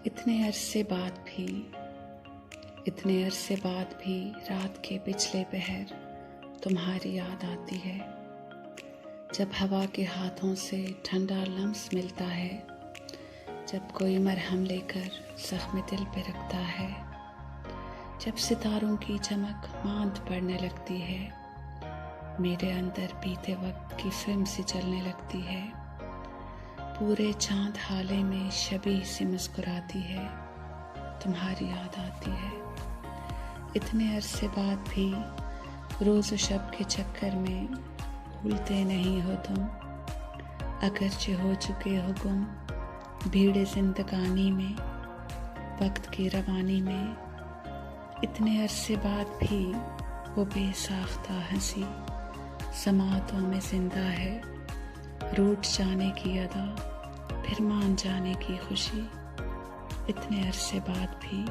इतने अरसे बाद भी रात के पिछले पहर तुम्हारी याद आती है। जब हवा के हाथों से ठंडा लम्स मिलता है, जब कोई मरहम लेकर जख्म दिल पे रखता है, जब सितारों की चमक मांद पड़ने लगती है, मेरे अंदर बीते वक्त की फिल्म सी चलने लगती है। पूरे चांद हाले में शबीह सी मुस्कुराती है, तुम्हारी याद आती है। इतने अरसे बाद भी रोज़ शब के चक्कर में भूलते नहीं हो तुम, अगरचे हो चुके हो गुम भीड़ जिंदगानी में, वक्त की रवानी में। इतने अरसे बाद भी वो बेसाख्ता हंसी समातों में जिंदा है, रूठ जाने की अदा फिर मान जाने की खुशी। इतने अरसे बाद भी